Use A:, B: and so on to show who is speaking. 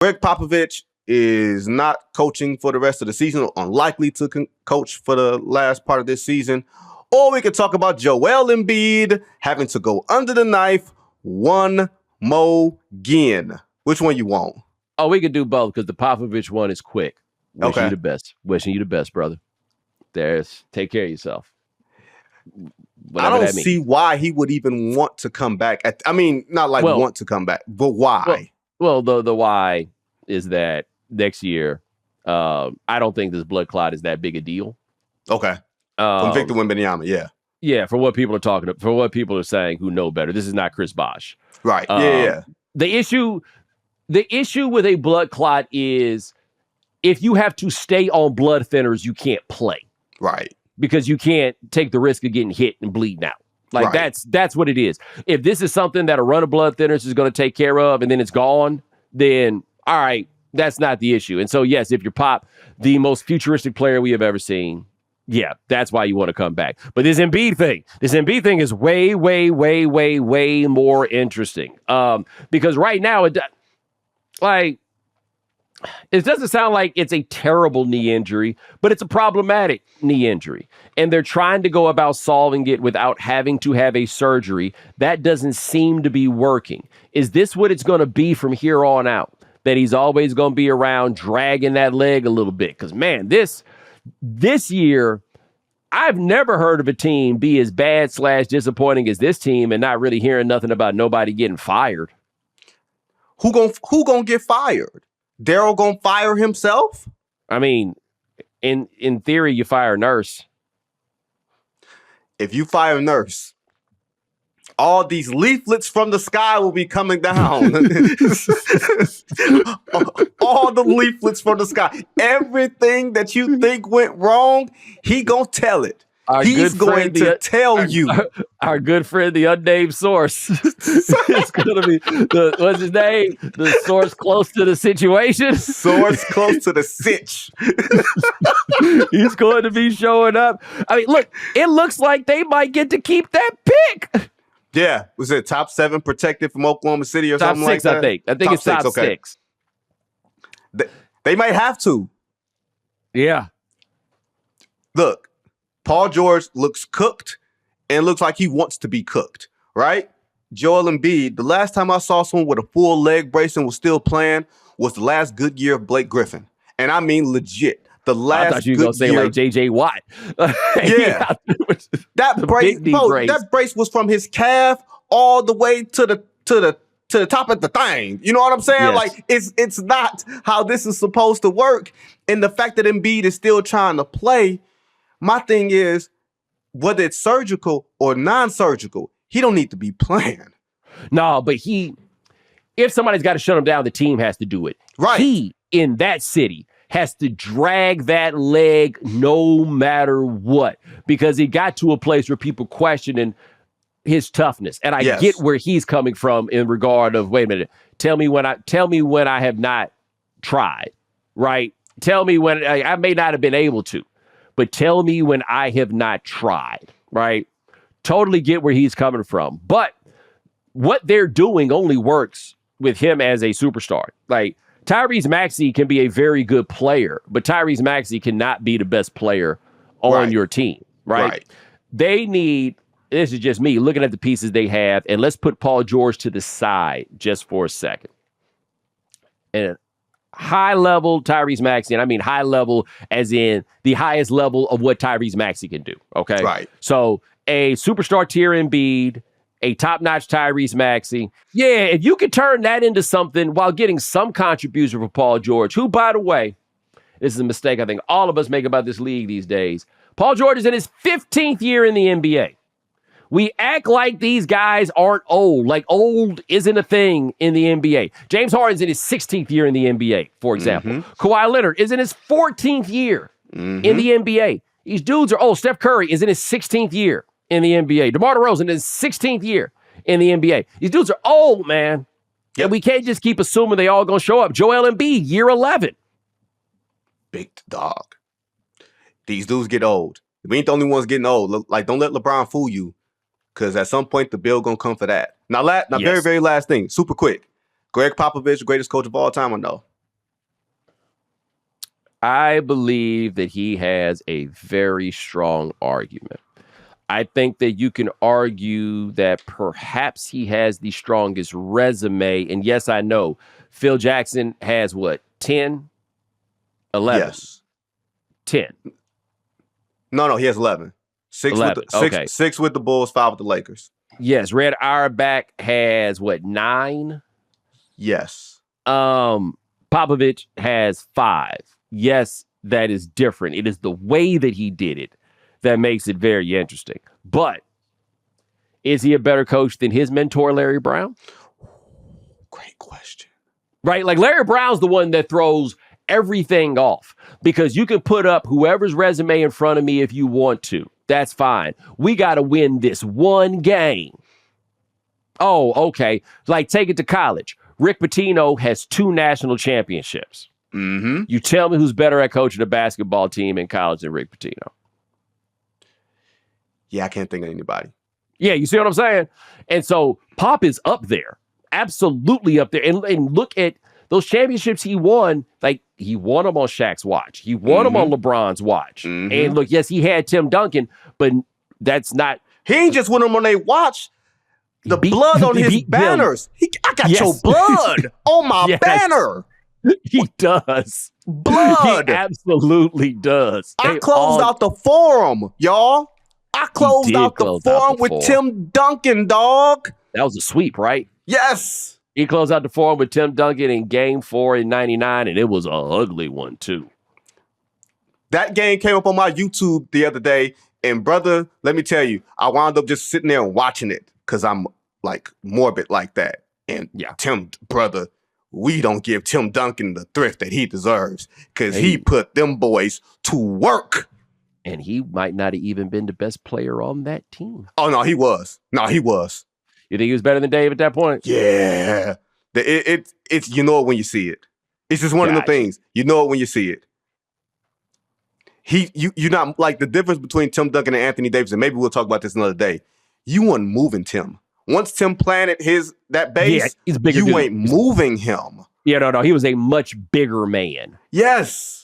A: Gregg Popovich is not coaching for the rest of the season, or unlikely to coach for the last part of this season. Or we could talk about Joel Embiid having to go under the knife one more again. Which one you want?
B: Oh, we could do both because the Popovich one is quick. Wishing you the best. Wishing you the best, brother. Take care of yourself.
A: Whatever I don't see why he would even want to come back. Want to come back, but why?
B: Well, the why is that next year, I don't think this blood clot is that big a deal.
A: Okay. From Victor Wembanyama, yeah.
B: Yeah, for what people are saying who know better. This is not Chris Bosh.
A: Right. Yeah.
B: The issue with a blood clot is if you have to stay on blood thinners, you can't play.
A: Right.
B: Because you can't take the risk of getting hit and bleeding out. Like that's what it is. If this is something that a run of blood thinners is going to take care of and then it's gone, then all right, that's not the issue. And so yes, if you're Pop, the most futuristic player we have ever seen, yeah, that's why you want to come back. But this Embiid thing is way, way, way, way, way more interesting. Because right now it doesn't sound like it's a terrible knee injury, but it's a problematic knee injury. And they're trying to go about solving it without having to have a surgery. That doesn't seem to be working. Is this what it's going to be from here on out? That he's always going to be around dragging that leg a little bit? Because, man, this year, I've never heard of a team be as bad / disappointing as this team and not really hearing nothing about nobody getting fired.
A: Who gonna get fired? Daryl gonna fire himself?
B: I mean, in theory, you fire Nurse.
A: If you fire Nurse, all these leaflets from the sky will be coming down. All the leaflets from the sky. Everything that you think went wrong, he gonna tell it. He's going to tell you.
B: Our good friend, the unnamed source. It's going to be, what's his name? The source close to the situation.
A: Source close to the sitch.
B: He's going to be showing up. I mean, look, it looks like they might get to keep that pick.
A: Yeah. Was it top 7 protected from Oklahoma City or something like that?
B: I think top it's top 6.
A: They might have to.
B: Yeah.
A: Look. Paul George looks cooked and looks like he wants to be cooked, right? Joel Embiid, the last time I saw someone with a full leg brace and was still playing was the last good year of Blake Griffin. And I mean legit. The last
B: I thought you were going to say like J.J. Watt.
A: Yeah. That brace was from his calf all the way to the top of the thing. You know what I'm saying? Yes. Like it's not how this is supposed to work. And the fact that Embiid is still trying to play, my thing is, whether it's surgical or non-surgical, he don't need to be playing.
B: No, but if somebody's got to shut him down, the team has to do it.
A: Right.
B: He, in that city, has to drag that leg no matter what, because he got to a place where people questioning his toughness. And I get where he's coming from in regard of, wait a minute, tell me when I have not tried, right? Tell me when I may not have been able to. But tell me when I have not tried, right? Totally get where he's coming from. But what they're doing only works with him as a superstar. Like, Tyrese Maxey can be a very good player, but Tyrese Maxey cannot be the best player on your team, right? They need, this is just me looking at the pieces they have, and let's put Paul George to the side just for a second. And high level Tyrese Maxey, and I mean high level as in the highest level of what Tyrese Maxey can do. Okay.
A: Right.
B: So a superstar tier Embiid, a top-notch Tyrese Maxey. Yeah, if you could turn that into something while getting some contribution from Paul George, who, by the way, this is a mistake I think all of us make about this league these days. Paul George is in his 15th year in the NBA. We act like these guys aren't old. Like old isn't a thing in the NBA. James Harden's in his 16th year in the NBA, for example. Kawhi Leonard is in his 14th year in the NBA. These dudes are old. Steph Curry is in his 16th year in the NBA. DeMar DeRozan in his 16th year in the NBA. These dudes are old, man. Yep. And we can't just keep assuming they all going to show up. Joel Embiid, year 11.
A: Big dog. These dudes get old. We ain't the only ones getting old. Like, don't let LeBron fool you. Because at some point, the bill going to come for that. Now, very, very last thing. Super quick. Gregg Popovich, greatest coach of all time, I know.
B: I believe that he has a very strong argument. I think that you can argue that perhaps he has the strongest resume. And yes, I know Phil Jackson has what, 10, 11?
A: Yes.
B: 10.
A: No, he has 11.
B: 11. Okay.
A: Six with the Bulls, 5 with the Lakers.
B: Yes, Red Auerbach has what, 9?
A: Yes.
B: Popovich has 5. Yes, that is different. It is the way that he did it that makes it very interesting. But is he a better coach than his mentor, Larry Brown?
A: Great question.
B: Right? Like Larry Brown's the one that throws everything off because you can put up whoever's resume in front of me if you want to. That's fine. We got to win this one game. Oh, okay. Like take it to college. Rick Pitino has 2 national championships.
A: Mm-hmm.
B: You tell me who's better at coaching a basketball team in college than Rick Pitino.
A: Yeah, I can't think of anybody.
B: Yeah, you see what I'm saying? And so Pop is up there. Absolutely up there. And look at those championships he won. Like, he won them on Shaq's watch. He won them on LeBron's watch.
A: Mm-hmm.
B: And look, yes, he had Tim Duncan, but that's not...
A: He ain't just won them on their watch. The blood on his banners. I got your blood on my banner.
B: He does.
A: Blood.
B: He absolutely does.
A: I closed out the forum, y'all. I closed out the forum with Tim Duncan, dog.
B: That was a sweep, right?
A: Yes.
B: He closed out the forum with Tim Duncan in game 4 in 99, and it was an ugly one, too.
A: That game came up on my YouTube the other day, and brother, let me tell you, I wound up just sitting there and watching it because I'm like morbid like that. And Tim, brother, we don't give Tim Duncan the thrift that he deserves because he put them boys to work.
B: And he might not have even been the best player on that team.
A: Oh, no, he was. No, he was.
B: You think he was better than Dave at that point?
A: Yeah. It's you know it when you see it. It's just one of the things. You know it when you see it. You're not like the difference between Tim Duncan and Anthony Davis, and maybe we'll talk about this another day. You weren't moving Tim. Once Tim planted that base,
B: he's bigger
A: you ain't moving him.
B: Yeah, no, he was a much bigger man.
A: Yes.